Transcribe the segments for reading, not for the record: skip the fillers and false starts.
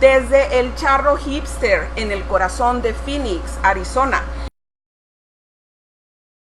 desde el Charro Hipster en el corazón de Phoenix, Arizona.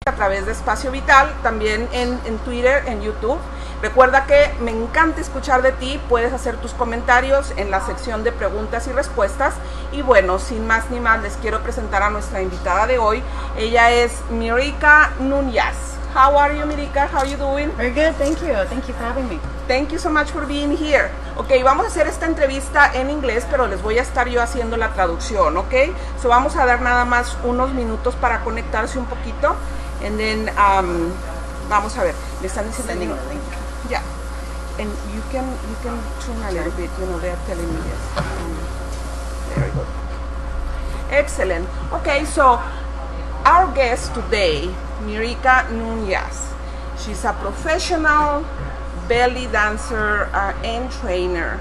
A través de Espacio Vital, también en Twitter, en YouTube. Recuerda que me encanta escuchar de ti, puedes hacer tus comentarios en la sección de preguntas y respuestas. Y bueno, sin más ni más, les quiero presentar a nuestra invitada de hoy. Ella es Mirika Núñez. How are you, Mirika? How are you doing? Very good, thank you. Thank you for having me. Thank you so much for being here. Ok, vamos a hacer esta entrevista en inglés, pero les voy a estar yo haciendo la traducción, ok? So vamos a dar nada más unos minutos para conectarse un poquito. And then, vamos a ver, me están diciendo... Sending the link. Yeah, and you can tune a little bit, you know, they're telling me yes. There we go. Excellent. Okay, so our guest today, Mirika Núñez. She's a professional belly dancer and trainer,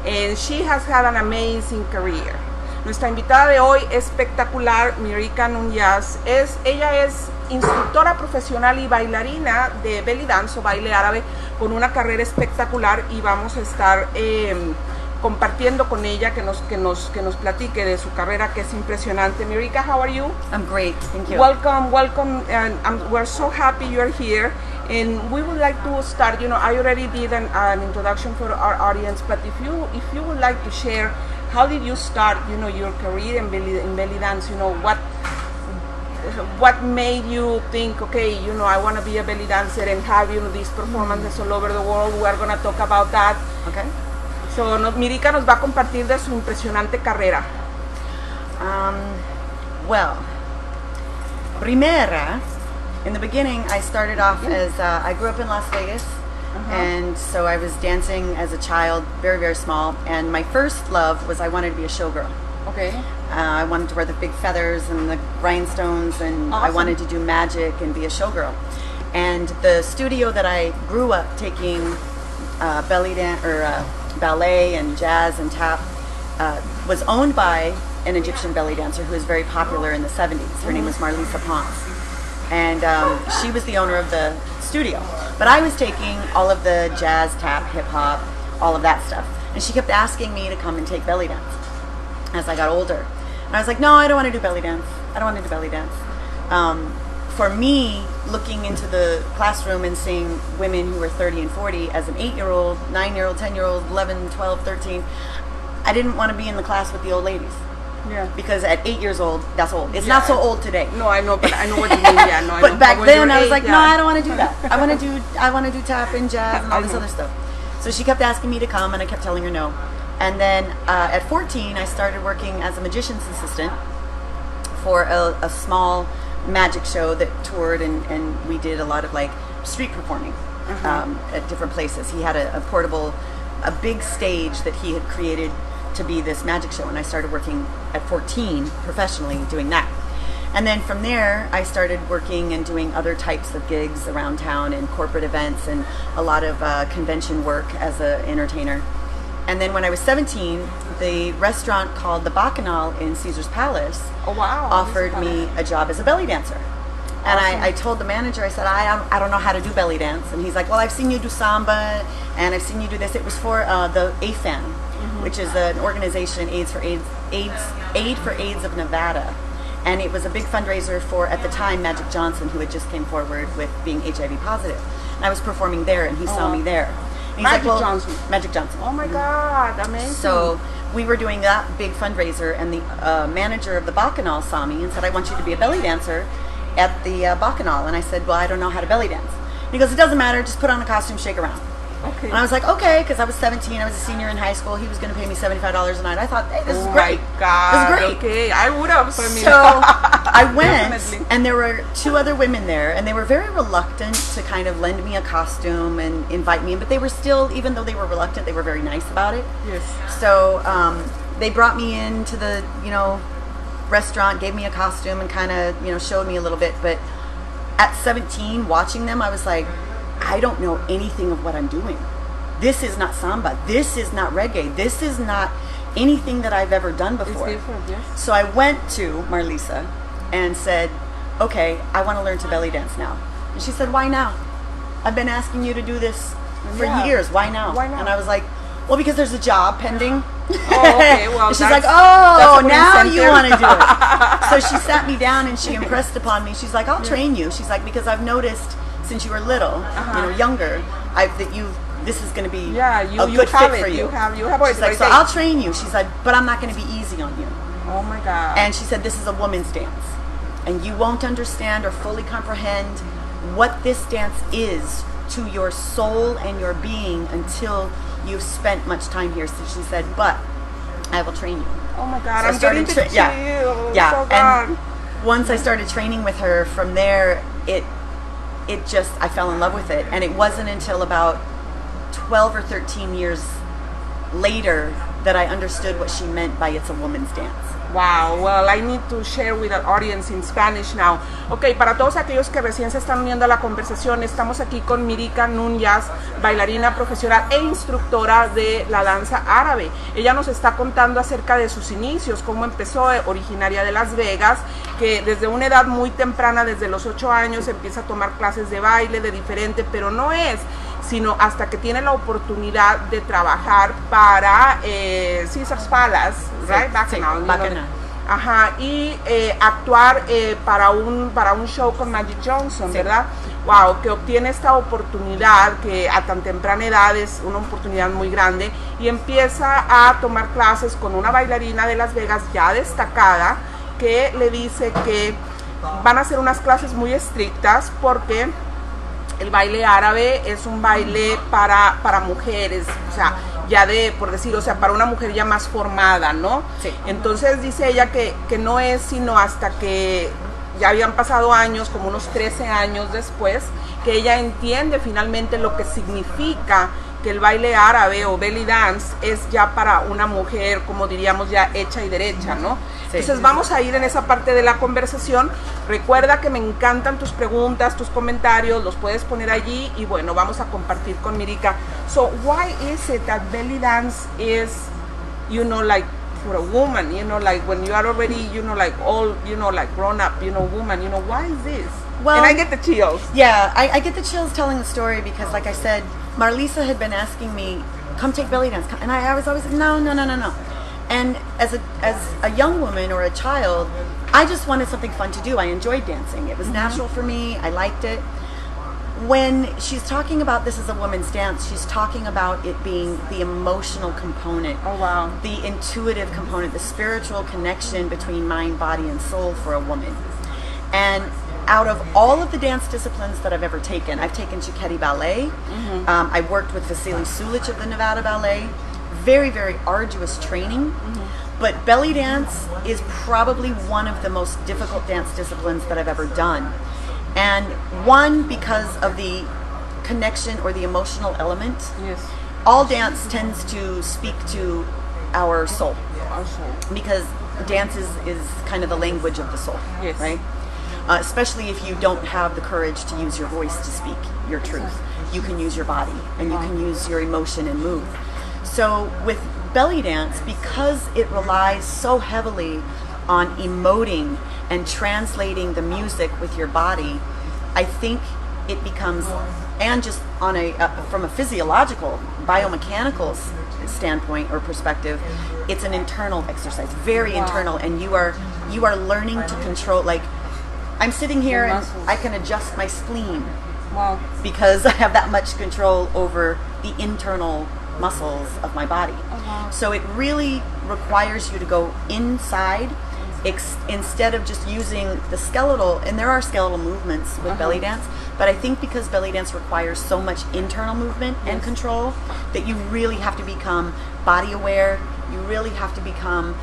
and she has had an amazing career. Nuestra invitada de hoy, espectacular, Mirika Núñez, ella es instructora profesional y bailarina de belly dance o baile árabe con una carrera espectacular, y vamos a estar compartiendo con ella que nos platique de su carrera, que es impresionante. Mirika, how are you? I'm great, thank you. Welcome, and we're so happy you're here. And we would like to start, you know, I already did an introduction for our audience, but if you would like to share, how did you start, you know, your career in belly dance? You know, what made you think, okay, you know, I want to be a belly dancer and have, you know, these performances all over the world? We are going to talk about that. Okay. So, Mirika nos va a compartir de su impresionante carrera. Well, primera, in the beginning, I started off as, I grew up in Las Vegas, and so I was dancing as a child, very, very small, and my first love was I wanted to be a showgirl. Okay. I wanted to wear the big feathers and the rhinestones, and I wanted to do magic and be a showgirl. And the studio that I grew up taking belly dance or ballet and jazz and tap was owned by an Egyptian belly dancer who was very popular in the 70s. Her name was Marlisa Ponce, and she was the owner of the studio. But I was taking all of the jazz, tap, hip hop, all of that stuff, and she kept asking me to come and take belly dance as I got older. And I was like, no, I don't want to do belly dance. I don't want to do belly dance. For me, looking into the classroom and seeing women who were 30 and 40 as an 8-year-old, 9-year-old, 10-year-old, 11, 12, 13, I didn't want to be in the class with the old ladies. Yeah. Because at 8 years old, that's old. It's not so old today. No, I know, but I know what you mean. Yeah, no, I but know. back then, I was like, yeah. no, I don't want to do that. I want to do tap and jazz and all this other stuff. So she kept asking me to come, and I kept telling her no. And then at 14, I started working as a magician's assistant for a small magic show that toured, and we did a lot of like street performing at different places. He had a portable, a big stage that he had created to be this magic show, and I started working at 14 professionally doing that. And then from there, I started working and doing other types of gigs around town and corporate events and a lot of convention work as an entertainer. And then when I was 17, the restaurant called the Bacchanal in Caesar's Palace offered me a job as a belly dancer. And I told the manager, I said, I don't know how to do belly dance. And he's like, well, I've seen you do samba, and I've seen you do this. It was for the AFAN, which is an organization, Aid for AIDS of Nevada. And it was a big fundraiser for, at the time, Magic Johnson, who had just came forward with being HIV positive. And I was performing there, and he saw me there. And he's Magic like, Johnson. Magic Johnson. Oh my God, amazing. So we were doing that big fundraiser, and the manager of the Bacchanal saw me and said, I want you to be a belly dancer at the Bacchanal. And I said, well, I don't know how to belly dance. And he goes, it doesn't matter, just put on a costume, shake around. Okay. And I was like, okay, because I was 17, I was a senior in high school. He was going to pay me $75 a night. I thought, hey, this is great. Oh my God. This is great. Okay, I would have. So I went, Definitely. and there were 2 other women there, and they were very reluctant to kind of lend me a costume and invite me in, but they were still, even though they were reluctant, they were very nice about it. Yes. So they brought me into the, restaurant, gave me a costume, and kind of, showed me a little bit. But at 17, watching them, I was like, I don't know anything of what I'm doing. This is not samba. This is not reggae. This is not anything that I've ever done before. It's different, yes. So I went to Marlisa and said, okay, I want to learn to belly dance now. And she said, why now? I've been asking you to do this for years. Why now? Why now? And I was like, well, because there's a job pending Oh, okay. Well, she's like, that's oh, a good now you incentive. want to do it. So she sat me down and she impressed upon me. She's like, I'll train you. She's like, because I've noticed since you were little, younger, that this is going to be a good fit for you. You have She's like, so I'll train you. She's like, but I'm not going to be easy on you. Oh my God. And she said, this is a woman's dance. And you won't understand or fully comprehend what this dance is to your soul and your being until you've spent much time here. So she said, but I will train you. Oh my God, So I'm getting to chill. Yeah. So And once I started training with her, from there, I fell in love with it. And it wasn't until about 12 or 13 years later that I understood what she meant by it's a woman's dance. Wow, well, I need to share with our audience in Spanish now. Ok, para todos aquellos que recién se están uniendo a la conversación, estamos aquí con Mirika Núñez, bailarina profesional e instructora de la danza árabe. Ella nos está contando acerca de sus inicios, cómo empezó, originaria de Las Vegas, que desde una edad muy temprana, desde los 8 años, empieza a tomar clases de baile, de diferente, pero no es sino hasta que tiene la oportunidad de trabajar para Caesar's Palace, right? Bacchanal. Ajá, y actuar para un show con Magic Johnson, ¿verdad? Wow, que obtiene esta oportunidad que a tan temprana edad es una oportunidad muy grande y empieza a tomar clases con una bailarina de Las Vegas ya destacada que le dice que van a ser unas clases muy estrictas porque el baile árabe es un baile para mujeres, o sea, ya por decir, o sea, para una mujer ya más formada, ¿no? Sí. Entonces dice ella que no es sino hasta que ya habían pasado años, como unos 13 años después, que ella entiende finalmente lo que significa que el baile árabe o belly dance es ya para una mujer, como diríamos, ya hecha y derecha, ¿no? Sí. Entonces vamos a ir en esa parte de la conversación. Recuerda que me encantan tus preguntas, tus comentarios, los puedes poner allí y bueno, vamos a compartir con Mirika. So why is it that belly dance is, like for a woman, like when you are already, like all, like grown up, woman, why is this? Well, and I get the chills. Yeah, I get the chills telling the story because, like I said, Marlisa had been asking me, come take belly dance. And I was always like, no. And as a young woman or a child, I just wanted something fun to do. I enjoyed dancing. It was natural for me. I liked it. When she's talking about this as a woman's dance, she's talking about it being the emotional component. Oh, wow. The intuitive component, the spiritual connection between mind, body, and soul for a woman. And out of all of the dance disciplines that I've ever taken, I've taken Cicchetti Ballet. I worked with Vasily Sulich of the Nevada Ballet. Very, very arduous training. But belly dance is probably one of the most difficult dance disciplines that I've ever done. And one, because of the connection or the emotional element. Yes. All dance tends to speak to our soul. Our soul. Because dance is kind of the language of the soul. Yes. Right? Especially if you don't have the courage to use your voice to speak your truth. You can use your body and you can use your emotion and move. So with belly dance, because it relies so heavily on emoting and translating the music with your body, I think it becomes, and just on from a physiological, biomechanical standpoint or perspective, it's an internal exercise, very internal, and you are learning to control. Like, I'm sitting here and I can adjust my spleen because I have that much control over the internal muscles of my body. So it really requires you to go inside instead of just using the skeletal, and there are skeletal movements with belly dance, but I think because belly dance requires so much internal movement and control that you really have to become body aware, you really have to become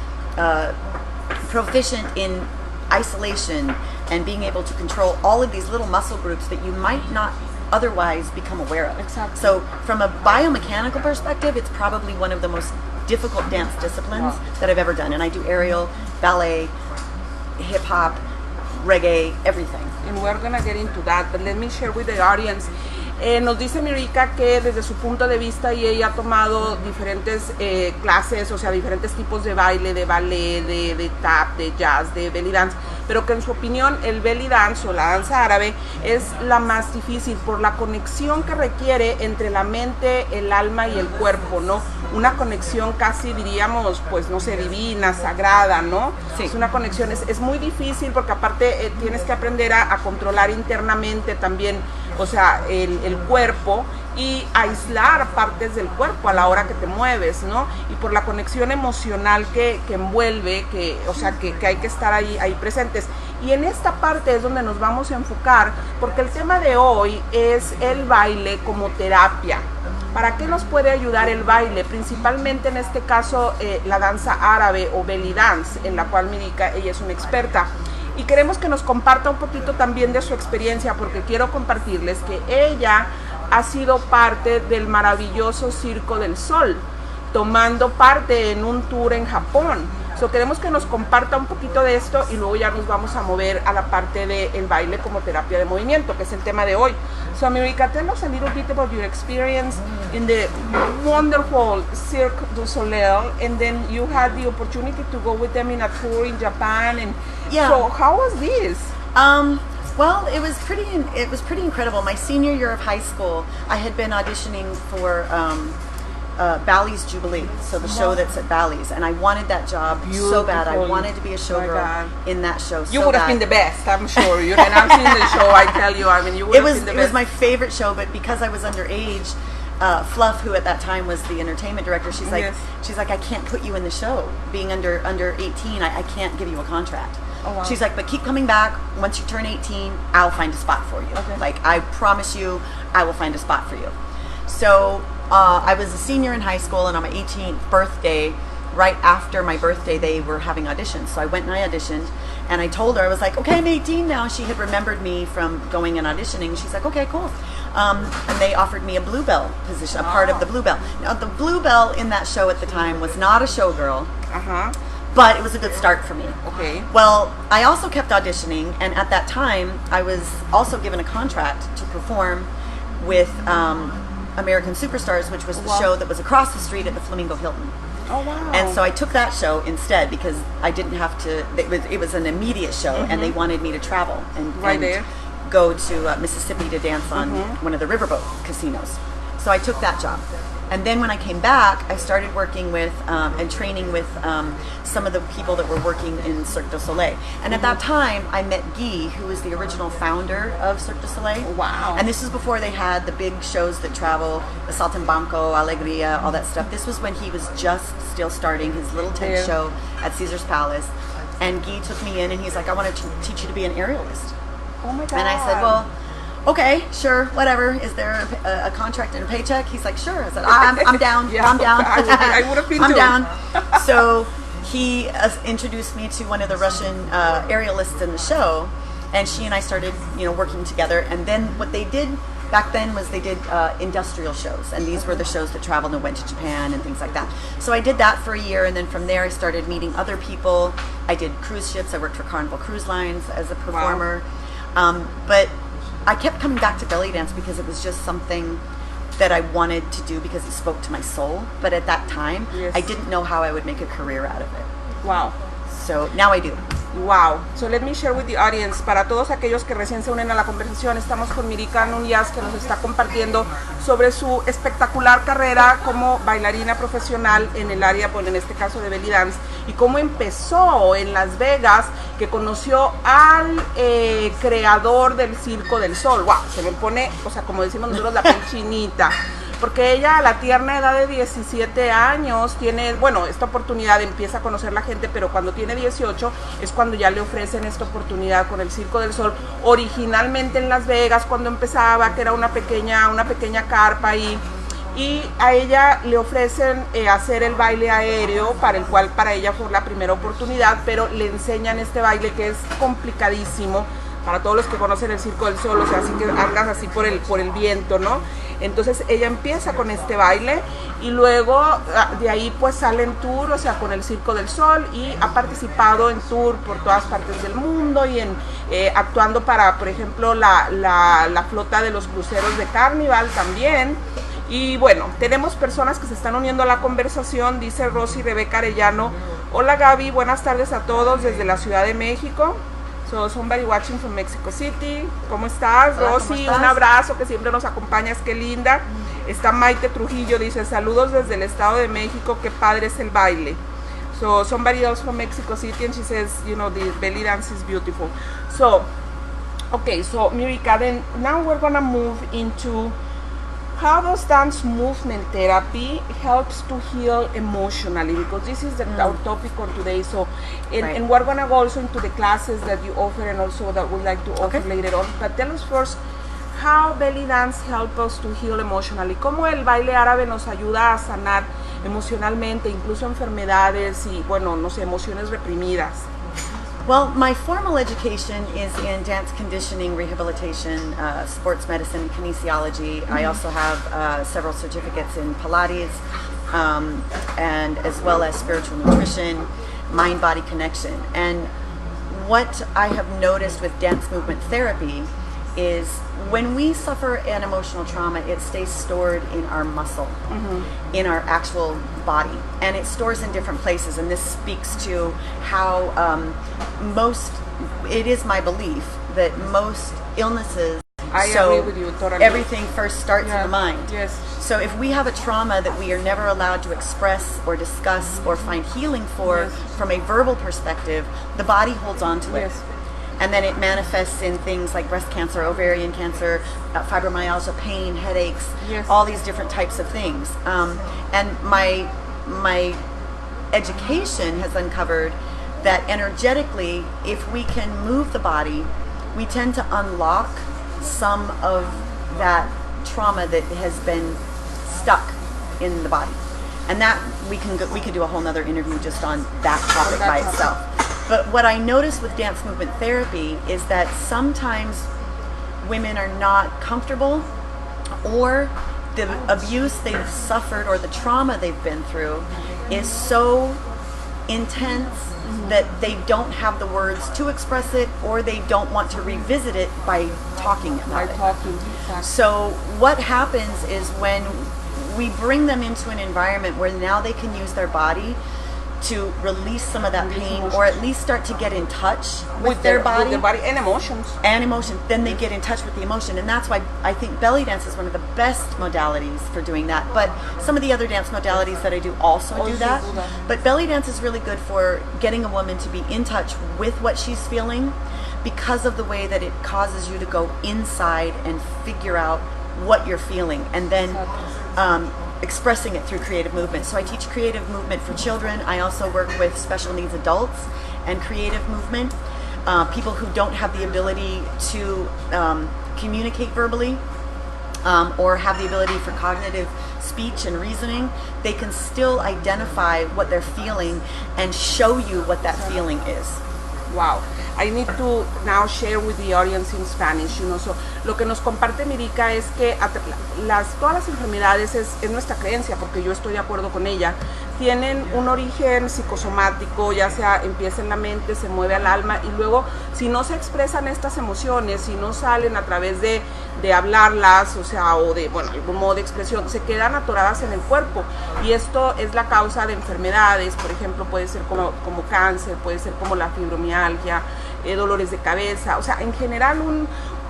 proficient in isolation and being able to control all of these little muscle groups that you might not otherwise become aware of. Exactly. So from a biomechanical perspective, it's probably one of the most difficult dance disciplines that I've ever done. And I do aerial, ballet, hip hop, reggae, everything. And we're gonna get into that, but let me share with the audience. Nos dice Mirica que desde su punto de vista y ella ha tomado diferentes clases, o sea, diferentes tipos de baile, de ballet, de tap, de jazz, de belly dance, pero que en su opinión el belly dance o la danza árabe es la más difícil por la conexión que requiere entre la mente, el alma y el cuerpo, ¿no? Una conexión casi diríamos, pues no sé, divina, sagrada, ¿no? Sí. Es una conexión, es muy difícil porque aparte tienes que aprender a controlar internamente también, o sea, el cuerpo y aislar partes del cuerpo a la hora que te mueves, ¿no? Y por la conexión emocional que envuelve, o sea, que hay que estar ahí presentes. Y en esta parte es donde nos vamos a enfocar, porque el tema de hoy es el baile como terapia. ¿Para qué nos puede ayudar el baile? Principalmente en este caso la danza árabe o belly dance, en la cual Mirica, ella es una experta. Y queremos que nos comparta un poquito también de su experiencia, porque quiero compartirles que ella ha sido parte del maravilloso Circo del Sol, tomando parte en un tour en Japón. Queremos que nos comparta un poquito de esto y luego ya nos vamos a mover a la parte del baile como terapia de movimiento, que es el tema de hoy. So, Mirica, tell us a little bit about your experience in the wonderful Cirque du Soleil, and then you had the opportunity to go with them in a tour in Japan. And yeah. So, how was this? Well, it was pretty incredible. My senior year of high school, I had been auditioning for Bally's Jubilee, so the show that's at Bally's, and I wanted that job so bad. I wanted to be a showgirl in that show. You would have been the best, I'm sure. And I've seen the show. I tell you, I mean, you would have been the best. It was my favorite show, but because I was underage, Fluff, who at that time was the entertainment director, she's like, I can't put you in the show. Being under 18, I can't give you a contract. Oh, wow. She's like, but keep coming back. Once you turn 18, I'll find a spot for you. Okay. Like, I promise you, I will find a spot for you. So I was a senior in high school, and on my 18th birthday, right after my birthday, they were having auditions. So I went and I auditioned, and I told her, I was like, okay, I'm 18 now. She had remembered me from going and auditioning. She's like, okay, cool. And they offered me a Bluebell position, a part of the Bluebell. Now, the Bluebell in that show at the time was not a showgirl. But it was a good start for me. Okay. Well, I also kept auditioning, and at that time, I was also given a contract to perform with American Superstars, which was the show that was across the street at the Flamingo Hilton. Oh, wow. And so I took that show instead because I didn't have to, it was an immediate show, and they wanted me to travel and go to Mississippi to dance on one of the riverboat casinos. So I took that job. And then when I came back, I started working with and training with some of the people that were working in Cirque du Soleil. And at that time, I met Guy, who was the original founder of Cirque du Soleil. Wow. And this was before they had the big shows that travel, the Saltimbanco, Alegria, all that stuff. This was when he was just still starting his little tent show at Caesar's Palace. And Guy took me in, and he's like, I want to teach you to be an aerialist. Oh my God. And I said, well, okay, sure, whatever. Is there a contract and a paycheck? He's like, sure. I said, I'm down. Yeah, I'm down. I would have been I'm too. down. So he introduced me to one of the Russian aerialists in the show, and she and I started, working together. And then what they did back then was they did industrial shows, and these were the shows that traveled and went to Japan and things like that. So I did that for a year, and then from there I started meeting other people. I did cruise ships. I worked for Carnival Cruise Lines as a performer. Wow. But I kept coming back to belly dance because it was just something that I wanted to do because it spoke to my soul. But at that time, I didn't know how I would make a career out of it. Wow. So now I do. Wow. So let me share with the audience, para todos aquellos que recién se unen a la conversación, estamos con Mirica Núñez, que nos está compartiendo sobre su espectacular carrera como bailarina profesional en el área, bueno, en este caso de belly dance, y cómo empezó en Las Vegas, que conoció al creador del Circo del Sol. Wow, se me pone, o sea, como decimos nosotros, la piel chinita. Porque ella a la tierna edad de 17 años tiene, bueno, esta oportunidad, empieza a conocer la gente, pero cuando tiene 18 es cuando ya le ofrecen esta oportunidad con el Circo del Sol, originalmente en Las Vegas cuando empezaba, que era una pequeña carpa ahí, y a ella le ofrecen hacer el baile aéreo, para el cual para ella fue la primera oportunidad, pero le enseñan este baile que es complicadísimo, para todos los que conocen el Circo del Sol, o sea, así que andas así por el viento, ¿no? Entonces ella empieza con este baile y luego de ahí pues sale en tour, o sea, con el Circo del Sol, y ha participado en tour por todas partes del mundo y actuando para, por ejemplo, la flota de los cruceros de Carnival también. Y bueno, tenemos personas que se están uniendo a la conversación. Dice Rosy Rebeca Arellano: hola Gaby, buenas tardes a todos desde la Ciudad de México. So, somebody watching from Mexico City. ¿Cómo estás, hola, Rosy? ¿cómo estás? Un abrazo, que siempre nos acompañas, qué linda. Está Maite Trujillo, dice: saludos desde el Estado de México, qué padre es el baile. So somebody else from Mexico City, and she says, you know, the belly dance is beautiful. So, okay, so Mirica, then now we're gonna move into how does dance movement therapy helps to heal emotionally, because this is our topic on today. So, and we're gonna go also into the classes that you offer and also that we like to offer later on. But tell us first, how belly dance helps us to heal emotionally. Cómo el baile árabe nos ayuda a sanar emocionalmente, incluso enfermedades y, bueno, no sé, emociones reprimidas. Well, my formal education is in dance conditioning, rehabilitation, sports medicine, and kinesiology. I also have several certificates in Pilates, and as well as spiritual nutrition, mind-body connection. And what I have noticed with dance movement therapy is when we suffer an emotional trauma, it stays stored in our muscle, in our actual body, and it stores in different places. And this speaks to how it is my belief that most illnesses, I agree with you totally. Everything first starts in the mind. Yes. So if we have a trauma that we are never allowed to express or discuss or find healing for from a verbal perspective, the body holds on to it. Yes. And then it manifests in things like breast cancer, ovarian cancer, fibromyalgia, pain, headaches, all these different types of things. And my education has uncovered that energetically, if we can move the body, we tend to unlock some of that trauma that has been stuck in the body. And that we could do a whole nother interview just on that topic by itself. But what I notice with dance movement therapy is that sometimes women are not comfortable, or the abuse they've suffered or the trauma they've been through is so intense that they don't have the words to express it, or they don't want to revisit it by talking about it. So what happens is when we bring them into an environment where now they can use their body to release some of that pain, or at least start to get in touch with their body and emotions. Then they get in touch with the emotion, and that's why I think belly dance is one of the best modalities for doing that. But some of the other dance modalities that I do also do that. But belly dance is really good for getting a woman to be in touch with what she's feeling, because of the way that it causes you to go inside and figure out what you're feeling, and then expressing it through creative movement. So I teach creative movement for children. I also work with special needs adults and creative movement. People who don't have the ability to communicate verbally, or have the ability for cognitive speech and reasoning, they can still identify what they're feeling and show you what that feeling is. Wow. I need to now share with the audience in Spanish, you know. So, lo que nos comparte Mirica es que todas las enfermedades, es nuestra creencia, porque yo estoy de acuerdo con ella, tienen un origen psicosomático, ya sea empieza en la mente, se mueve al alma, y luego si no se expresan estas emociones, si no salen a través de hablarlas, o sea, o de, bueno, algún modo de expresión, se quedan atoradas en el cuerpo, y esto es la causa de enfermedades. Por ejemplo, puede ser como cáncer, puede ser como la fibromialgia, dolores de cabeza, o sea, en general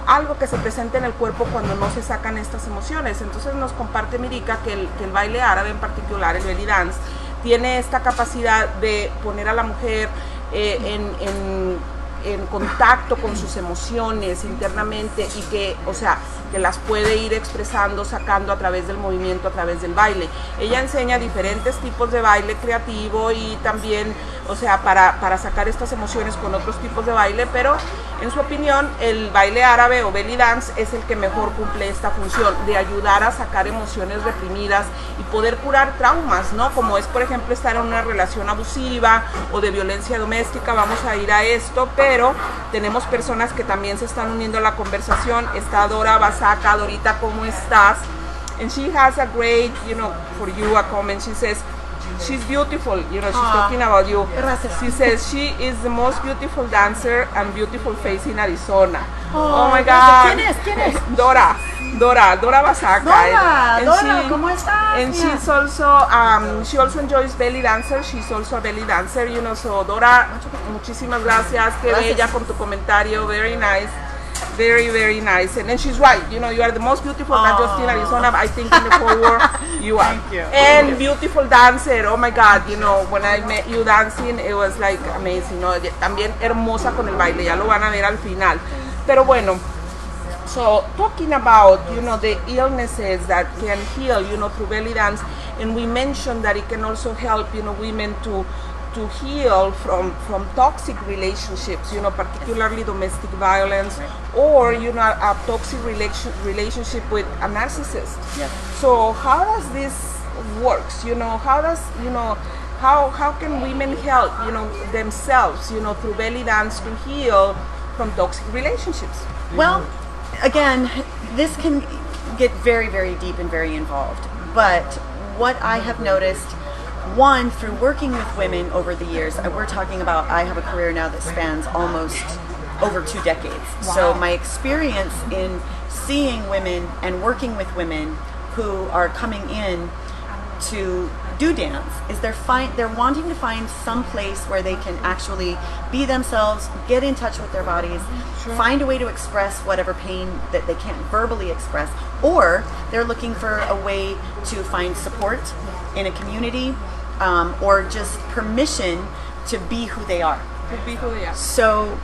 algo que se presenta en el cuerpo cuando no se sacan estas emociones. Entonces nos comparte Mirica que el baile árabe, en particular el belly dance, tiene esta capacidad de poner a la mujer en contacto con sus emociones internamente, y que, o sea, que las puede ir expresando, sacando a través del movimiento, a través del baile. Ella enseña diferentes tipos de baile creativo y también o sea, para sacar estas emociones con otros tipos de baile, pero en su opinión el baile árabe o belly dance es el que mejor cumple esta función de ayudar a sacar emociones reprimidas y poder curar traumas, ¿no? Como es, por ejemplo, estar en una relación abusiva o de violencia doméstica. Vamos a ir a esto, pero tenemos personas que también se están uniendo a la conversación. Está Dora Basaka. Dorita, ¿cómo estás? And she has a great, for you a comment. She says, she's beautiful, she's talking about you. Gracias. She says she is the most beautiful dancer and beautiful face in Arizona. Oh my God. ¿Quién es? Dora Basaka. Dora, ¿cómo estás? And she's also, she also enjoys belly dancer. She's also a belly dancer, so Dora, muchísimas gracias. Qué bella con tu comentario. Very nice. Very, very nice. And then she's right. You are the most beautiful, not just in Arizona, I think in the whole world. You are. Thank you. And beautiful dancer. Oh my God. When I met you dancing, it was like amazing. También hermosa con el baile. Ya lo van a ver al final. Pero bueno. So talking about, the illnesses that can heal, through belly dance. And we mentioned that it can also help, women to heal from toxic relationships, particularly domestic violence, or a toxic relationship with a narcissist. Yes. So how does this works? How can women help themselves through belly dance to heal from toxic relationships? Well, again, this can get very, very deep and very involved. But what I have noticed, one, through working with women over the years, we're talking about, I have a career now that spans almost over 2 decades. Wow. So my experience in seeing women and working with women who are coming in to do dance is they're wanting to find some place where they can actually be themselves, get in touch with their bodies, find a way to express whatever pain that they can't verbally express, or they're looking for a way to find support in a community, or just permission to be who they are. So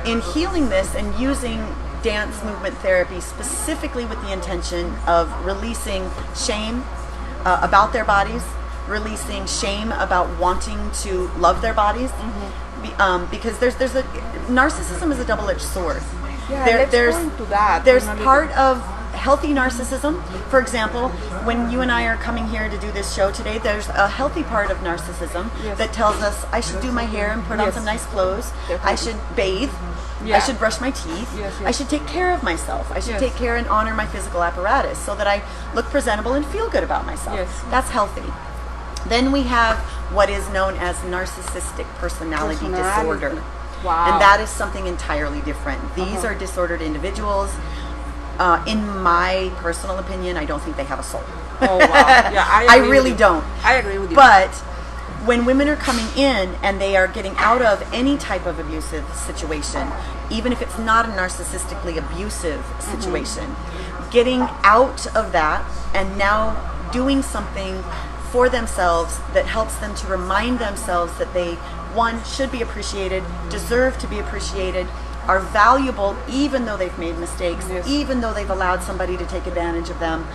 in healing this and using dance movement therapy specifically with the intention of releasing shame about their bodies, releasing shame about wanting to love their bodies, because there's a narcissism is a double-edged sword. Yeah, let's go into that. There's part of healthy narcissism. For example, when you and I are coming here to do this show today, there's a healthy part of narcissism that tells us I should do my hair and put on some nice clothes. I should bathe. I should brush my teeth. I should take care of myself. I should take care and honor my physical apparatus so that I look presentable and feel good about myself. That's healthy. Then we have what is known as narcissistic personality disorder. Wow. And that is something entirely different. These are disordered individuals. In my personal opinion, I don't think they have a soul. Oh, wow. Yeah, I really don't. I agree with you. But when women are coming in and they are getting out of any type of abusive situation, even if it's not a narcissistically abusive situation, getting out of that and now doing something for themselves that helps them to remind themselves that they, one, should be appreciated, deserve to be appreciated, are valuable even though they've made mistakes, even though they've allowed somebody to take advantage of them.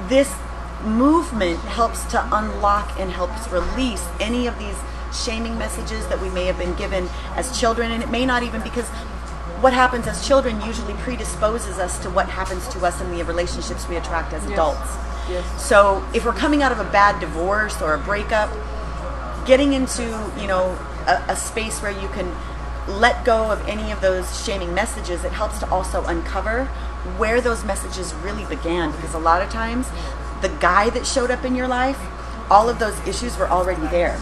This movement helps to unlock and helps release any of these shaming messages that we may have been given as children, and it may not even, because what happens as children usually predisposes us to what happens to us in the relationships we attract as adults. So if we're coming out of a bad divorce or a breakup, getting into a space where you can let go of any of those shaming messages, it helps to also uncover where those messages really began, because a lot of times the guy that showed up in your life, all of those issues were already there.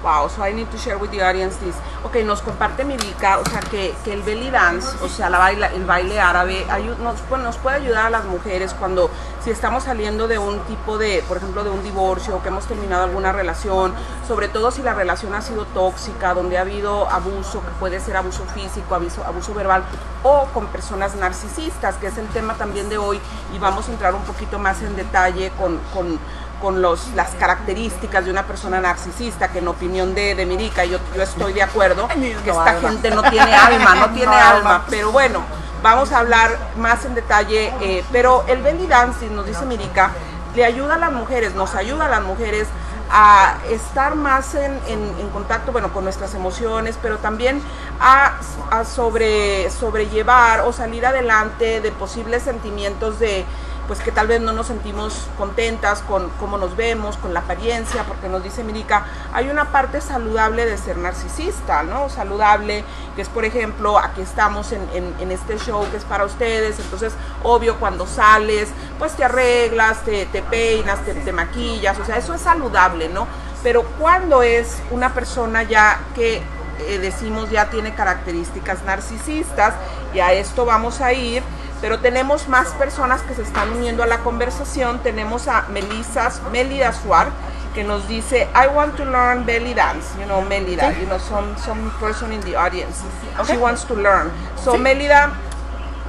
Wow, so I need to share with the audience this. Ok, nos comparte Mirica, o sea, que el belly dance, o sea, el baile árabe, nos puede ayudar a las mujeres cuando, si estamos saliendo de un tipo de, por ejemplo, de un divorcio, o que hemos terminado alguna relación, sobre todo si la relación ha sido tóxica, donde ha habido abuso, que puede ser abuso físico, abuso verbal, o con personas narcisistas, que es el tema también de hoy, y vamos a entrar un poquito más en detalle con las características de una persona narcisista, que en opinión de Mirica, yo estoy de acuerdo, que esta gente no tiene alma, pero bueno, vamos a hablar más en detalle, pero el belly dancing, nos dice Mirica, le ayuda a las mujeres, nos ayuda a las mujeres a estar más en contacto, bueno, con nuestras emociones, pero también a sobrellevar o salir adelante de posibles sentimientos de, pues que tal vez no nos sentimos contentas con cómo nos vemos, con la apariencia, porque nos dice Mirica, hay una parte saludable de ser narcisista, ¿no? Saludable, que es, por ejemplo, aquí estamos en este show que es para ustedes, entonces, obvio, cuando sales, pues te arreglas, te peinas, te maquillas, o sea, eso es saludable, ¿no? Pero cuando es una persona ya que decimos ya tiene características narcisistas, y a esto vamos a ir, pero tenemos más personas que se están uniendo a la conversación. Tenemos a Melida Suar, que nos dice, I want to learn belly dance, you know, Melida, you know, some person in the audience, she wants to learn. So Melida,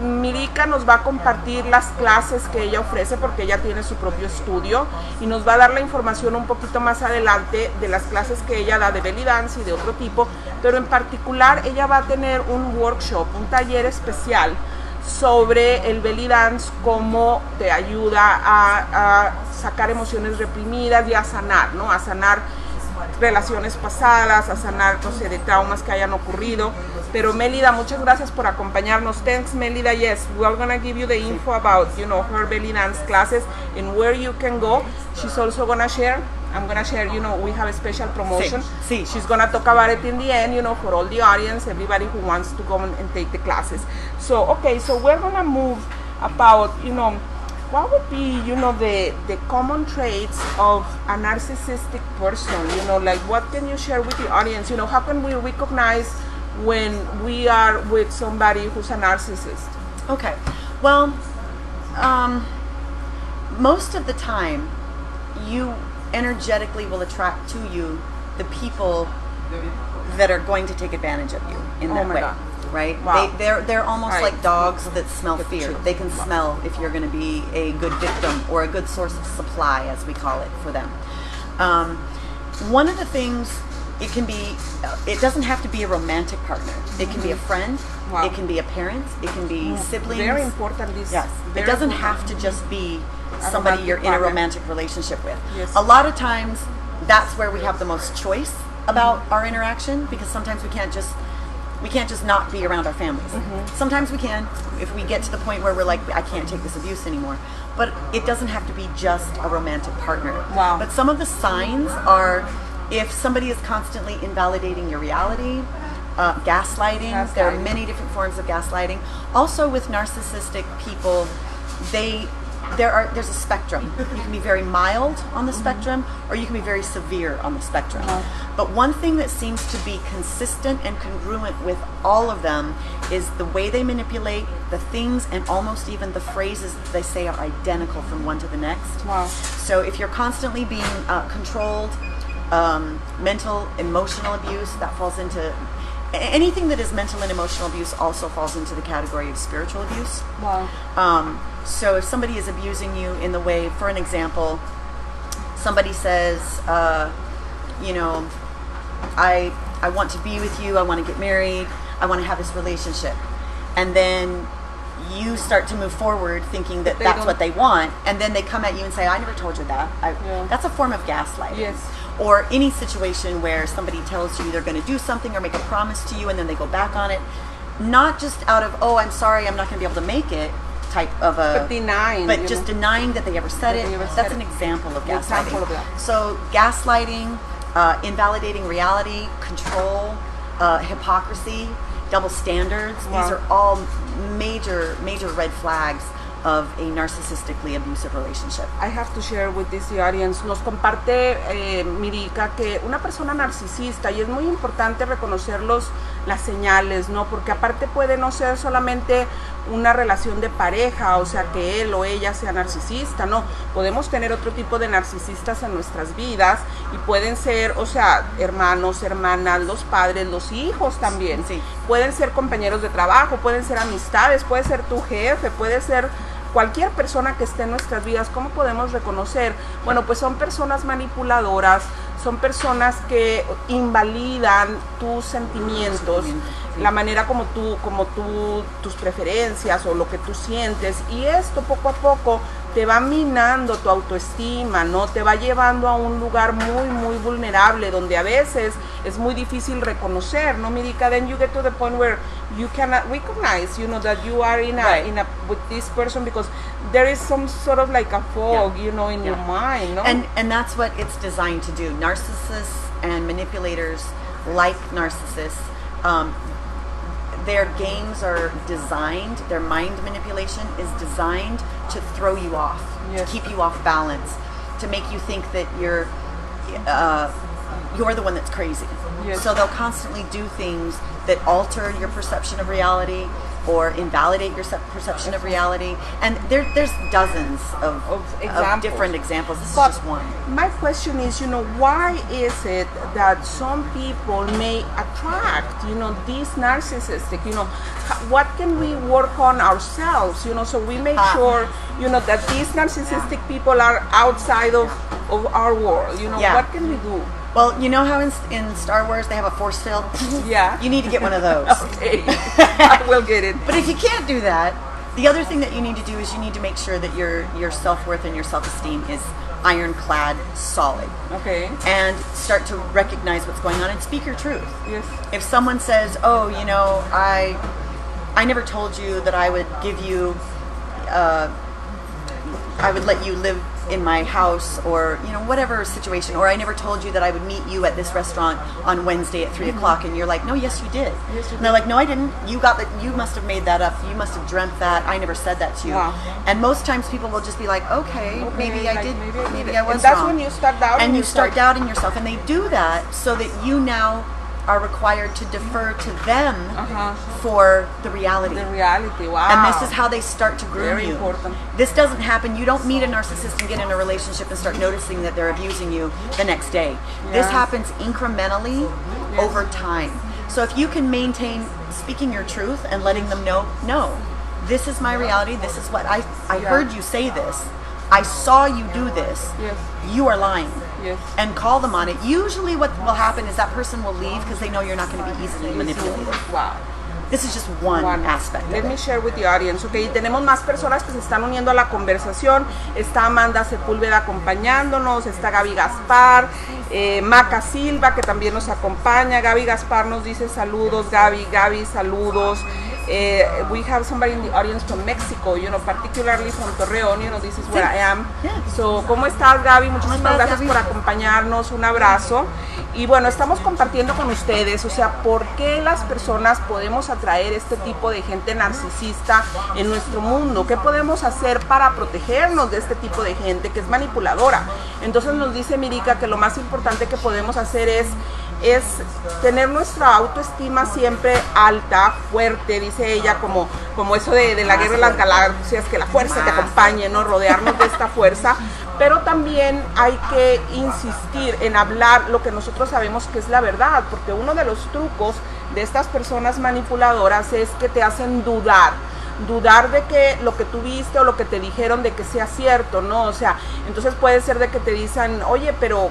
Mirica nos va a compartir las clases que ella ofrece porque ella tiene su propio estudio y nos va a dar la información un poquito más adelante de las clases que ella da de belly dance y de otro tipo, pero en particular ella va a tener un workshop, un taller especial sobre el belly dance, cómo te ayuda a sacar emociones reprimidas y a sanar, ¿no? A sanar relaciones pasadas, a sanar, no sé, de traumas que hayan ocurrido. Pero Melida, muchas gracias por acompañarnos. Thanks, Melida. Yes, we are gonna give you the info about, you know, her belly dance classes and where you can go. She's also gonna share. I'm gonna share, you know, we have a special promotion. Sí. She's gonna talk about it in the end, you know, for all the audience, everybody who wants to go and take the classes. So, okay, so we're gonna move about, you know, what would be, you know, the common traits of a narcissistic person, you know, like what can you share with the audience, you know, how can we recognize when we are with somebody who's a narcissist? Okay, well, most of the time, you energetically will attract to you the people that are going to take advantage of you in that way. God. Right? Wow. They're almost Right. like dogs that smell fear. They can smell if you're going to be a good victim or a good source of supply, as we call it, for them. One of the things, it can be, it doesn't have to be a romantic partner. It can be a friend. Wow. It can be a parent. It can be siblings. Very important. This. Yes. It Very doesn't important. have to just be A somebody romantic you're in a partner. romantic relationship with. Yes. A lot of times, that's where we have the most choice about our interaction, because sometimes we can't just not be around our families. Sometimes we can, if we get to the point where we're like, I can't take this abuse anymore. But it doesn't have to be just a romantic partner. Wow. But some of the signs are, if somebody is constantly invalidating your reality, gaslighting. There are many different forms of gaslighting. Also, with narcissistic people, there's a spectrum. You can be very mild on the spectrum, or you can be very severe on the spectrum. But one thing that seems to be consistent and congruent with all of them is the way they manipulate, the things, and almost even the phrases that they say are identical from one to the next. Wow. So if you're constantly being controlled, mental, emotional abuse, that falls into anything that is mental and emotional abuse also falls into the category of spiritual abuse. Wow. So if somebody is abusing you in the way, for an example, somebody says, you know, I want to be with you, I want to get married, I want to have this relationship. And then you start to move forward thinking that that's what they want, and then they come at you and say, I never told you that. That's a form of gaslighting. Yes. Or any situation where somebody tells you they're going to do something or make a promise to you and then they go back on it. Not just out of, oh, I'm sorry, I'm not going to be able to make it type of a... But denying. But just denying that they ever said it. That's an example of gaslighting. So gaslighting, invalidating reality, control, hypocrisy, double standards. Wow. These are all major red flags of a narcissistically abusive relationship. I have to share with this the audience. Nos comparte Mirica que una persona narcisista, y es muy importante reconocer las señales, ¿no? Porque aparte puede no ser solamente una relación de pareja, o sea, que él o ella sea narcisista, ¿no? Podemos tener otro tipo de narcisistas en nuestras vidas y pueden ser, o sea, hermanos, hermanas, los padres, los hijos también. Sí. Pueden ser compañeros de trabajo, pueden ser amistades, puede ser tu jefe, puede ser cualquier persona que esté en nuestras vidas. ¿Cómo podemos reconocer? Bueno, pues son personas manipuladoras, son personas que invalidan tus sentimientos, la manera como tú, tus preferencias o lo que tú sientes, y esto poco a poco te va minando tu autoestima, ¿no? Te va llevando a un lugar muy, muy vulnerable, donde a veces es muy difícil reconocer, ¿no, Mirica? Then you get to the point where you cannot recognize, you know, that you are with this person, because there is some sort of like a fog, you know, in your mind, no? And that's what it's designed to do. Narcissists and manipulators, like narcissists, their games are designed, their mind manipulation is designed to throw you off, to keep you off balance, to make you think that you're the one that's crazy. Yes. So they'll constantly do things that alter your perception of reality or invalidate your perception of reality. And there's dozens of different examples. This is just one. My question is, you know, why is it that some people may attract, you know, these narcissistic, you know, what can we work on ourselves, you know, so we make sure, you know, that these narcissistic people are outside of our world, you know, what can we do? Well, you know how in Star Wars they have a force field? Yeah. You need to get one of those. Okay, I will get it. But if you can't do that, the other thing that you need to do is you need to make sure that your self-worth and your self-esteem is ironclad solid. Okay. And start to recognize what's going on and speak your truth. Yes. If someone says, oh, you know, I never told you that I would give you, I would let you live in my house, or, you know, whatever situation, or I never told you that I would meet you at this restaurant on Wednesday at 3 o'clock, and you're like, no, yes you did. And they're like, no, I didn't. You got that. You must have made that up. You must have dreamt that. I never said that to you. Wow. And most times people will just be like, okay, maybe I did. Maybe I was and that's wrong. when you start doubting and you yourself. start doubting yourself, and they do that so that you now are required to defer to them for the reality. The reality, wow. And this is how they start to groom Very you. important. This doesn't happen. You don't meet a narcissist and get in a relationship and start noticing that they're abusing you the next day. This happens incrementally over time. So if you can maintain speaking your truth and letting them know, no, this is my reality. This is what I heard you say this. I saw you do this. Yes. You are lying. Yes. And call them on it. Usually what will happen is that person will leave because they know you're not going to be easily manipulated. Wow. This is just one aspect. Let me share with the audience, okay. Tenemos más personas que se están uniendo a la conversación. Está Amanda Sepúlveda acompañándonos, está Gaby Gaspar, Maca Silva, que también nos acompaña. Gaby Gaspar nos dice saludos. Gaby, saludos. We have somebody in the audience from Mexico, you know, particularly from Torreón, you know, this is where I am. So, ¿cómo estás, Gaby? Muchísimas gracias por acompañarnos, un abrazo. Y bueno, estamos compartiendo con ustedes, o sea, por qué las personas podemos atraer este tipo de gente narcisista en nuestro mundo, qué podemos hacer para protegernos de este tipo de gente que es manipuladora. Entonces nos dice Mirica que lo más importante que podemos hacer es tener nuestra autoestima siempre alta, fuerte, dice ella, como eso de la guerra de las galaxias, que la fuerza te acompañe, ¿no? Rodearnos de esta fuerza, pero también hay que insistir en hablar lo que nosotros sabemos que es la verdad, porque uno de los trucos de estas personas manipuladoras es que te hacen dudar de que lo que tú viste o lo que te dijeron de que sea cierto, ¿no? O sea, entonces puede ser de que te dicen, oye, pero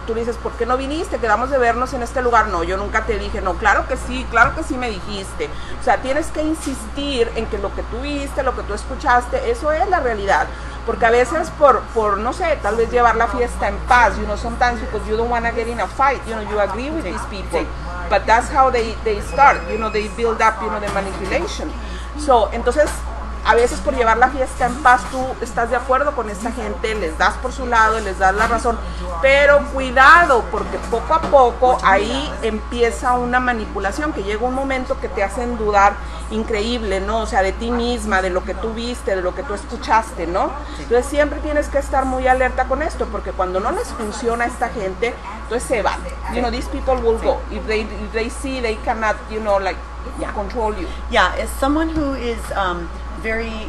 tú dices, ¿por qué no viniste? Quedamos de vernos en este lugar. No, yo nunca te dije. No, claro que sí me dijiste. O sea, tienes que insistir en que lo que tú viste, lo que tú escuchaste, eso es la realidad. Porque a veces por no sé, tal vez llevar la fiesta en paz, you know, sometimes because you don't want to get in a fight, you know, you agree with these people. But that's how they start, you know, they build up, you know, the manipulation. So, entonces, a veces por llevar la fiesta en paz tú estás de acuerdo con esta gente, les das por su lado, les das la razón, pero cuidado porque poco a poco ahí empieza una manipulación que llega un momento que te hacen dudar increíble, ¿no? O sea, de ti misma, de lo que tú viste, de lo que tú escuchaste, ¿no? Entonces siempre tienes que estar muy alerta con esto porque cuando no les funciona a esta gente, entonces se van. You know, these people will go. If they see they cannot, you know, like control you. Yeah, as someone who is very,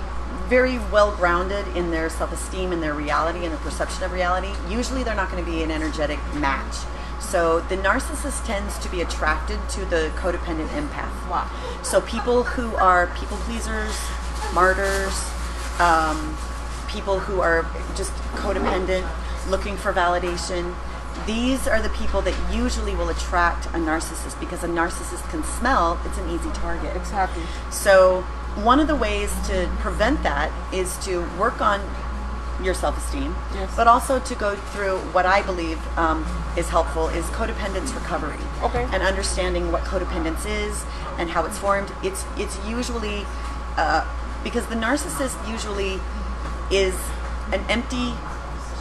very well grounded in their self-esteem and their reality and their perception of reality, usually they're not going to be an energetic match. So the narcissist tends to be attracted to the codependent empath. Wow. So people who are people pleasers, martyrs, people who are just codependent, looking for validation, these are the people that usually will attract a narcissist because a narcissist can smell it's an easy target. Exactly. So one of the ways to prevent that is to work on your self-esteem, Yes. but also to go through what I believe is helpful is codependence recovery. Okay. And understanding what codependence is and how it's formed. It's usually because the narcissist usually is an empty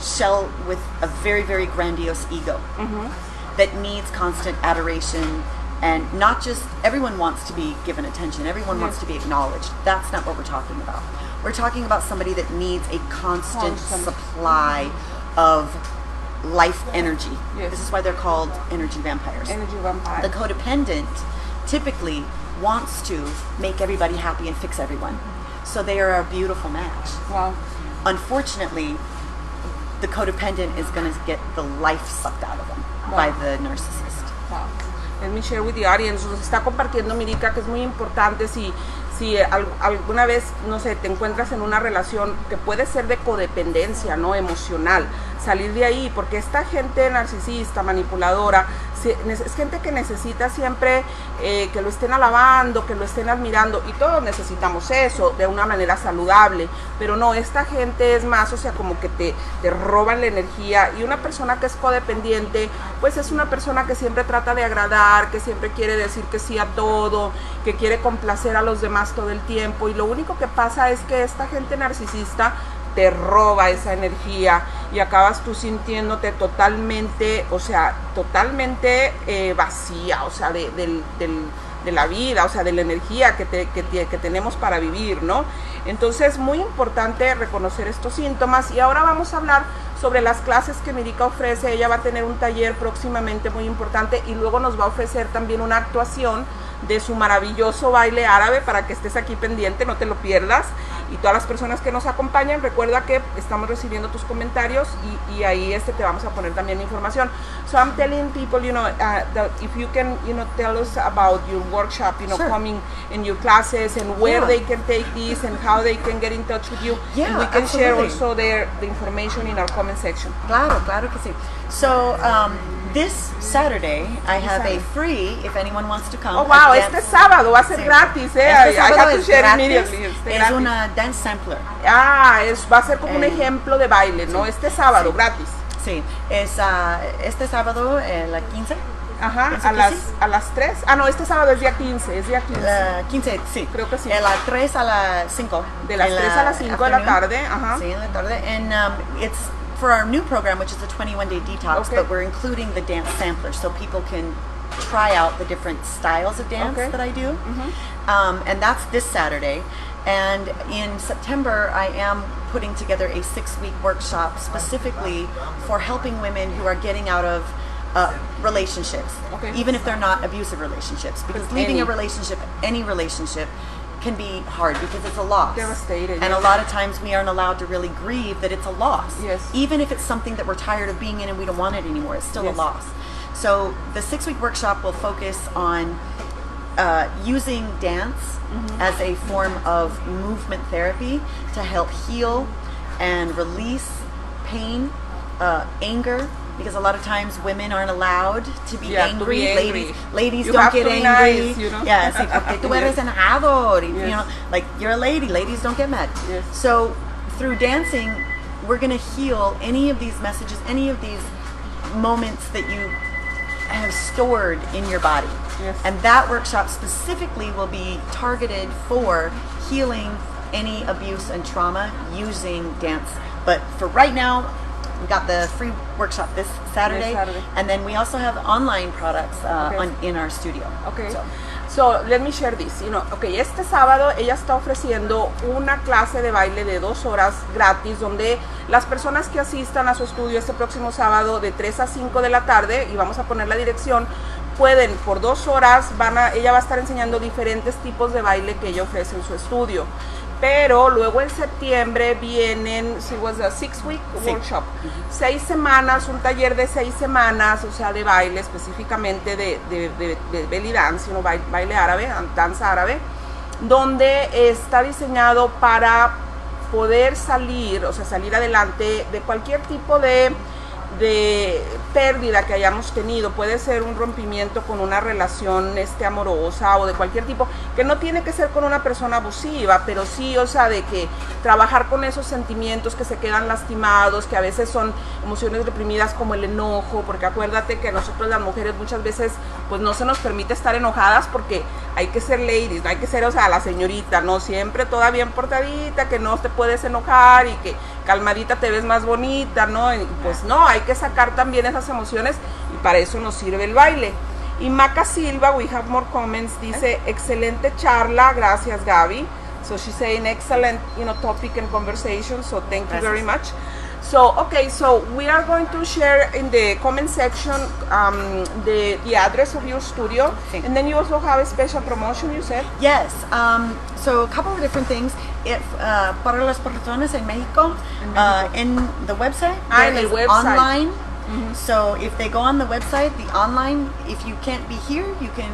shell with a very, very grandiose ego that needs constant adoration, and not just everyone wants to be given attention, everyone wants to be acknowledged. That's not what we're talking about. We're talking about somebody that needs a constant supply of life energy. Yes. This is why they're called energy vampires. Energy vampire. The codependent typically wants to make everybody happy and fix everyone. So they are a beautiful match. Wow. Unfortunately, the codependent is going to get the life sucked out of them by the narcissist. Wow. Let me share with the audience. Nos está compartiendo Mirica que es muy importante si alguna vez, no sé, te encuentras en una relación que puede ser de codependencia, ¿no? Emocional, salir de ahí, porque esta gente narcisista, manipuladora, es gente que necesita siempre que lo estén alabando, que lo estén admirando, y todos necesitamos eso de una manera saludable, pero no, esta gente es más, o sea, como que te roban la energía, y una persona que es codependiente, pues es una persona que siempre trata de agradar, que siempre quiere decir que sí a todo, que quiere complacer a los demás todo el tiempo, y lo único que pasa es que esta gente narcisista te roba esa energía y acabas tú sintiéndote totalmente, o sea, totalmente vacía, o sea, de la vida, o sea, de la energía que tenemos para vivir, ¿no? Entonces, muy importante reconocer estos síntomas, y ahora vamos a hablar sobre las clases que Mirica ofrece. Ella va a tener un taller próximamente muy importante, y luego nos va a ofrecer también una actuación de su maravilloso baile árabe para que estés aquí pendiente, no te lo pierdas. Y todas las personas que nos acompañan, recuerda que estamos recibiendo tus comentarios, y ahí te vamos a poner también información. So I'm telling people, that if you can, tell us about your workshop, Sure. coming in your classes, and where they can take this, and how they can get in touch with you. Yeah, and we can share absolutely. also the information in our comment section. Claro, claro que sí. So, this Saturday, I have a free, if anyone wants to come. Oh, wow, a dance- este sábado va a ser Sí. gratis, Este I sábado have to es share gratis, immediately. es Gratis. una dance sampler. Va a ser como un ejemplo de baile, ¿no? Este sábado, gratis. Sí, es este sábado, la 15. Ajá, ¿Pienso a que las, sí? a las 3. Ah, no, este sábado es día 15, es día 15. La 15, sí. Creo que sí. De las 3 a las 5. De las 3 a las 5 de la tarde, ajá. Sí, en la tarde. And it's for our new program, which is a 21-day detox, Okay. but we're including the dance sampler so people can try out the different styles of dance Okay. that I do. And that's this Saturday. And in September, I am putting together a 6-week workshop specifically for helping women who are getting out of relationships, Okay. even if they're not abusive relationships, because leaving any. a relationship, any relationship, can be hard because it's a loss. Devastating, And yes. a lot of times we aren't allowed to really grieve that it's a loss. Yes. Even if it's something that we're tired of being in and we don't want it anymore, it's still Yes. a loss. So the 6-week workshop will focus on using dance as a form of movement therapy to help heal and release pain, anger, because a lot of times women aren't allowed to be Yeah, to angry. be angry. Ladies You don't have get to be angry. nice, Yeah, sí, porque tú eres enojado. You Yes. know, like you're a lady. Ladies don't get mad. Yes. So through dancing, we're going to heal any of these messages, any of these moments that you have stored in your body. Yes. And that workshop specifically will be targeted for healing any abuse and trauma using dance. But for right now, we got the free workshop this Saturday, Saturday. and then we also have online products Okay. in our studio. Okay. So, So, let me share this. Okay, este sábado ella está ofreciendo una clase de baile de 2 horas gratis, donde las personas que asistan a su estudio este próximo sábado de 3 a 5 de la tarde, y vamos a poner la dirección, pueden por 2 horas, ella va a estar enseñando diferentes tipos de baile que ella ofrece en su estudio. Pero luego en septiembre vienen, was a 6-week Sí. workshop, 6 semanas, un taller de 6 semanas, o sea, de baile, específicamente de belly dance, baile árabe, danza árabe, donde está diseñado para poder salir, o sea, salir adelante de cualquier tipo de pérdida que hayamos tenido, puede ser un rompimiento con una relación amorosa o de cualquier tipo, que no tiene que ser con una persona abusiva, pero sí, o sea, de que trabajar con esos sentimientos que se quedan lastimados, que a veces son emociones reprimidas como el enojo, porque acuérdate que a nosotros las mujeres muchas veces pues no se nos permite estar enojadas porque hay que ser ladies, no hay que ser, o sea, la señorita, no siempre toda bien portadita, que no te puedes enojar y que calmadita te ves más bonita, ¿no? Y pues no, hay que sacar también esas emociones y para eso nos sirve el baile. Y Maca Silva, we have more comments, dice, excelente charla, gracias Gaby. So she's saying excellent, topic and conversation, so thank you very much. So, okay, so we are going to share in the comment section the address of your studio, and then you also have a special promotion, you said? Yes, so a couple of different things. If para las personas en Mexico, in the website, in the website. Online. Mm-hmm. So if they go on the website, the online, if you can't be here, you can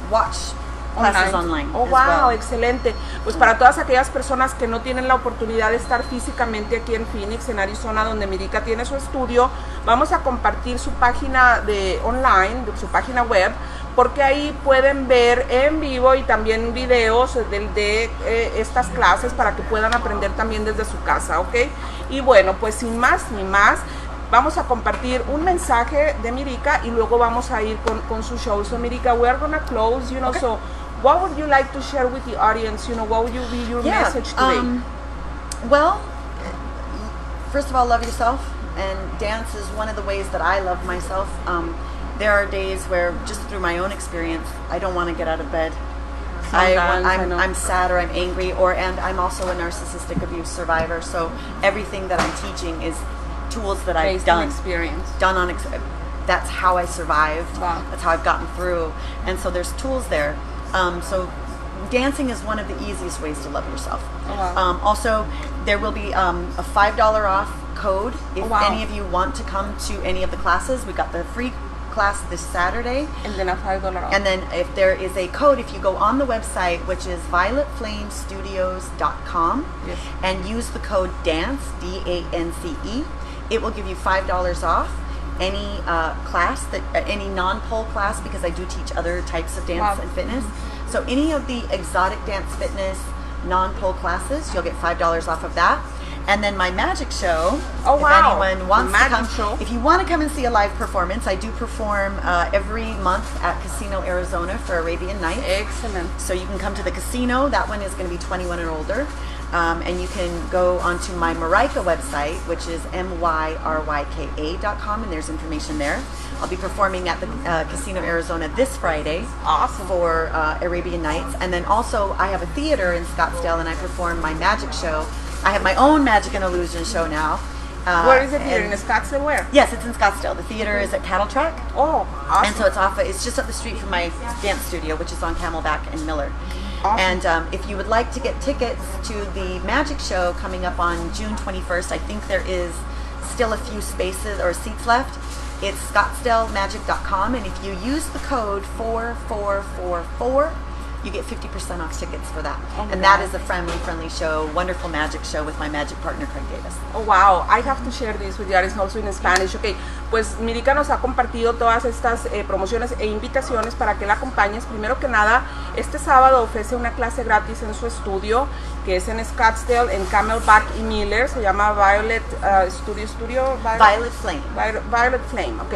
watch classes online. Oh, wow, excelente. Pues para todas aquellas personas que no tienen la oportunidad de estar físicamente aquí en Phoenix, en Arizona, donde Mirica tiene su estudio, vamos a compartir su página de online, su página web, porque ahí pueden ver en vivo y también videos de estas clases para que puedan aprender también desde su casa, ¿ok? Y bueno, pues sin más ni más, vamos a compartir un mensaje de Mirica y luego vamos a ir con su show. So Mirica, we are gonna close, okay. So what would you like to share with the audience? What would be your message today? Well, first of all, love yourself, and dance is one of the ways that I love myself. There are days where, just through my own experience, I don't want to get out of bed. I'm sad or I'm angry, and I'm also a narcissistic abuse survivor. So everything that I'm teaching is tools that I've done. That's how I survived. Wow. That's how I've gotten through. And so there's tools there. So dancing is one of the easiest ways to love yourself. Oh, wow. Also, there will be a $5 off code if any of you want to come to any of the classes. We got the free class this Saturday. And then a $5 off. And then if there is a code, if you go on the website, which is violetflamestudios.com, yes, and use the code DANCE, DANCE, it will give you $5 off any class, any non-pole class, because I do teach other types of dance and fitness. So any of the exotic dance fitness non-pole classes, you'll get $5 off of that. And then my magic show, if anyone wants to come, show. If you want to come and see a live performance, I do perform every month at Casino Arizona for Arabian Nights. Excellent. So you can come to the casino. That one is going to be 21 and older. And you can go onto my Myryka website, which is myryka.com, and there's information there. I'll be performing at the Casino Arizona this Friday. Awesome. For Arabian Nights. And then also I have a theater in Scottsdale, and I perform my magic show. I have my own magic and illusion show now. Where is it here? In Scottsdale? Where? Yes, it's in Scottsdale. The theater is at Cattle Track. Oh, awesome. And so it's just up the street from my dance studio, which is on Camelback and Miller. Awesome. And if you would like to get tickets to the magic show coming up on June 21st, I think there is still a few spaces or seats left. It's scottsdalemagic.com, and if you use the code 4444, you get 50% off tickets for that. Oh, and that is a friendly show, wonderful magic show with my magic partner, Craig Davis. Oh, wow. I have to share this with you. It's also in Spanish. Okay. Pues Mirica nos ha compartido todas estas promociones e invitaciones para que la acompañes. Primero que nada, este sábado ofrece una clase gratis en su estudio, que es en Scottsdale, en Camelback y Miller. Se llama Violet Violet Flame. Violet Flame, ok.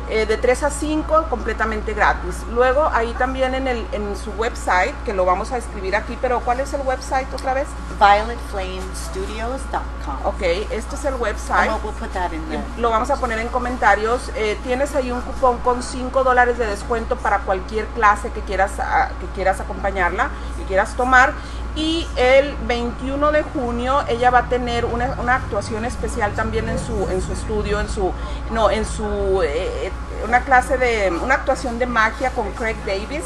De 3 a 5, completamente gratis. Luego, ahí también en su website, que lo vamos a escribir aquí, pero ¿cuál es el website otra vez? violetflamestudios.com. Ok, este es el website. We'll put that in there. Lo vamos a poner en comentarios. Tienes ahí un cupón con $5 de descuento para cualquier clase que quieras acompañarla, que quieras tomar. Y el 21 de junio ella va a tener una actuación especial también en su estudio, una actuación de magia con Craig Davis.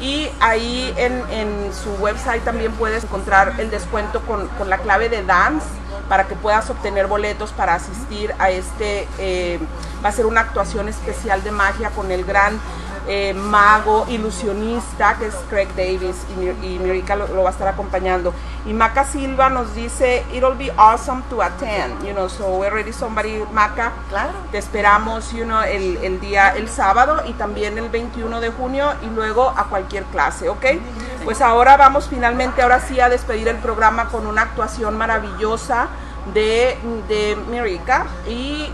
Y ahí en su website también puedes encontrar el descuento con la clave de DANCE para que puedas obtener boletos para asistir a va a ser una actuación especial de magia con el gran mago, ilusionista, que es Craig Davis, y Mirica lo va a estar acompañando. Y Maca Silva nos dice, it'll be awesome to attend, so we're ready somebody, Maca. Claro. Te esperamos, el sábado y también el 21 de junio y luego a cualquier clase, ¿ok? Pues ahora vamos finalmente, ahora sí, a despedir el programa con una actuación maravillosa de Mirica y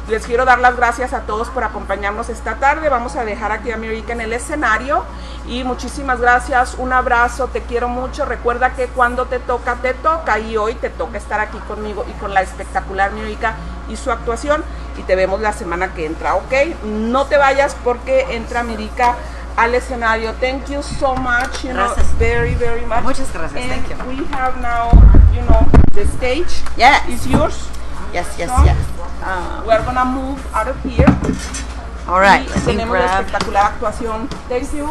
les quiero dar las gracias a todos por acompañarnos esta tarde. Vamos a dejar aquí a Mirica en el escenario y muchísimas gracias, un abrazo, te quiero mucho. Recuerda que cuando te toca y hoy te toca estar aquí conmigo y con la espectacular Mirica y su actuación, y te vemos la semana que entra, ¿ok? No te vayas porque entra Mirica al escenario. Thank you so much, very, very much. Muchas gracias, and thank you. We have now, the stage is yours. Yes, No? yes. We're gonna move out of here. All right, Y let me tenemos la grab. espectacular actuación. Thank you.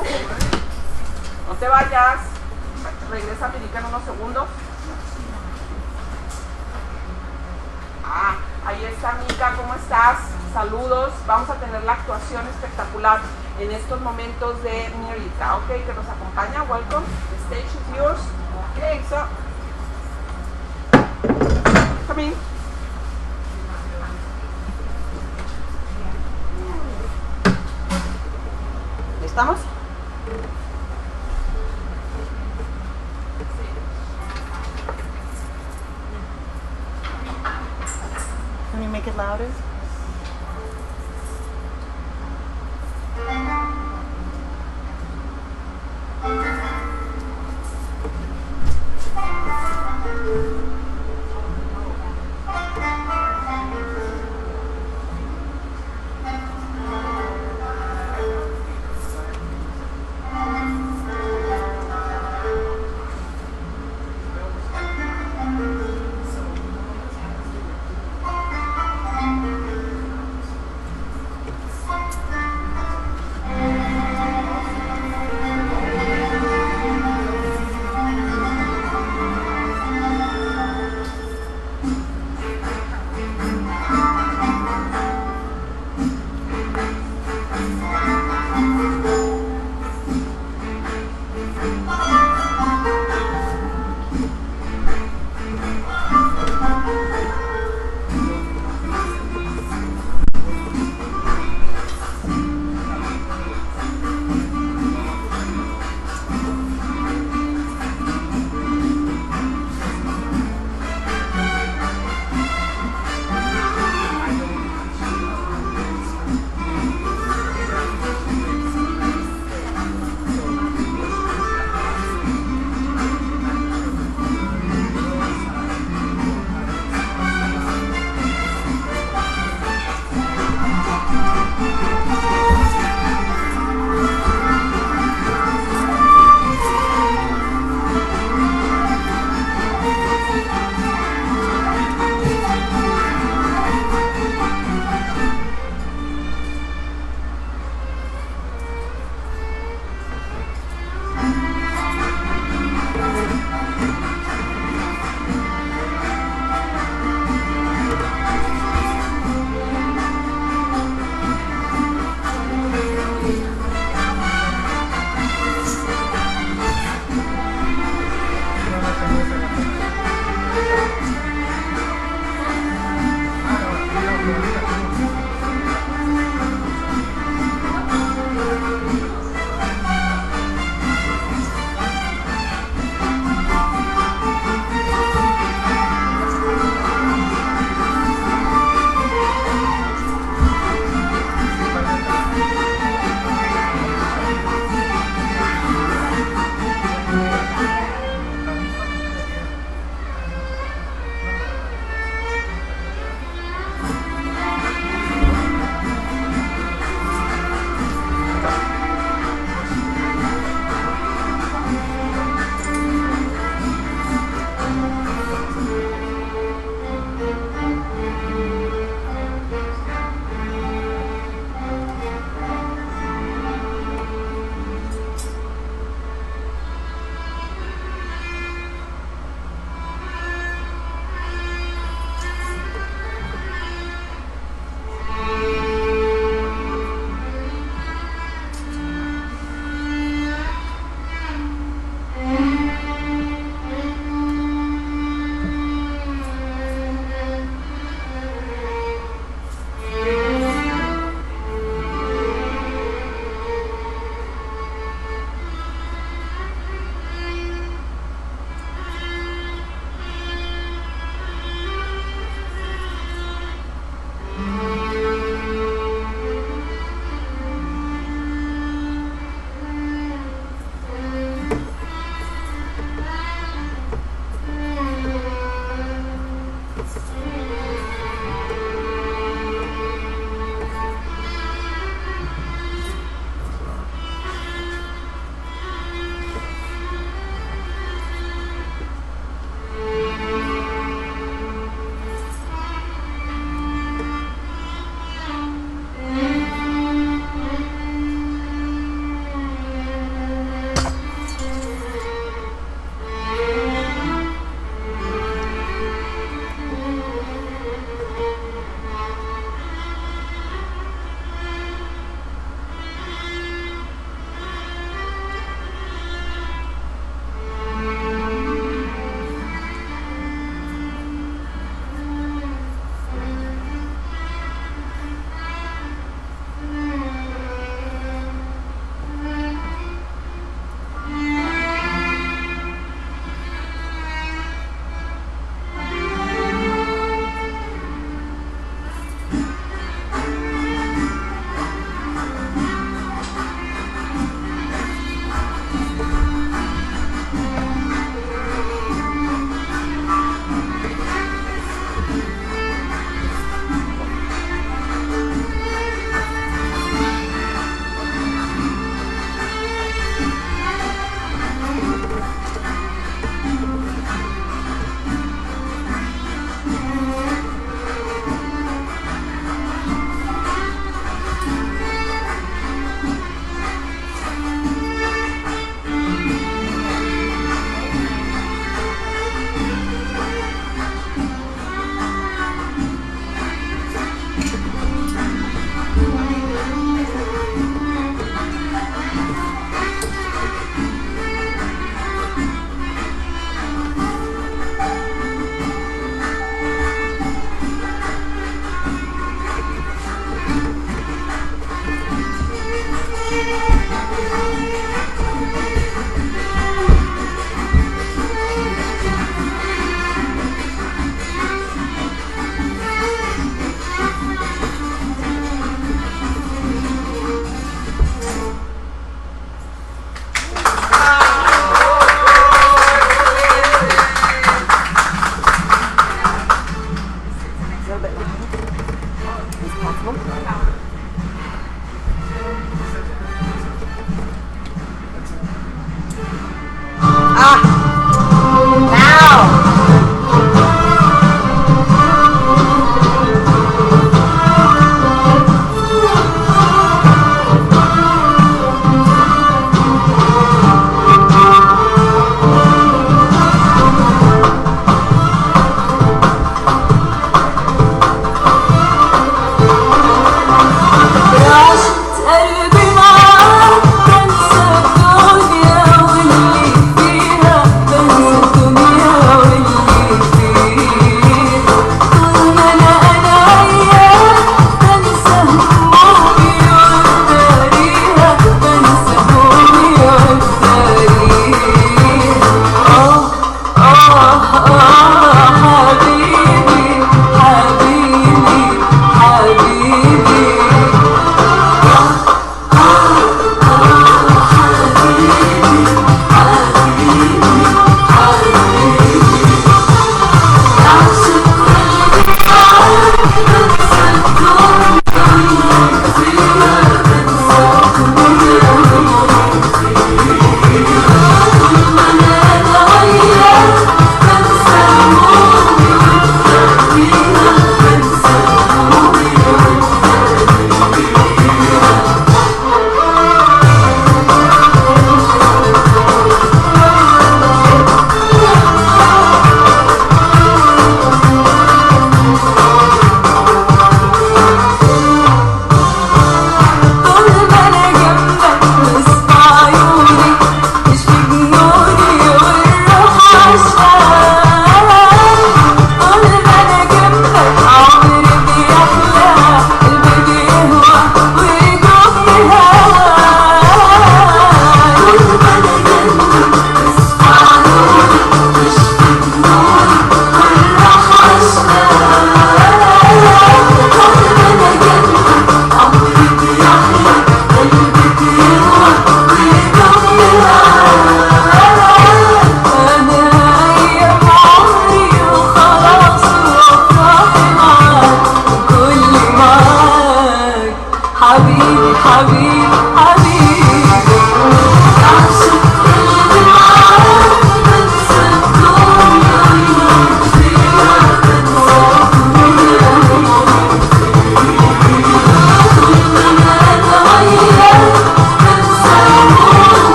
No te vayas. Regresa Mirica en unos segundos. Ahí está Mica, ¿cómo estás? Saludos. Vamos a tener la actuación espectacular en estos momentos de Mirica, ok, que nos acompaña. Welcome. The stage is yours. Okay, so come in. ¿Estamos? Can you make it louder?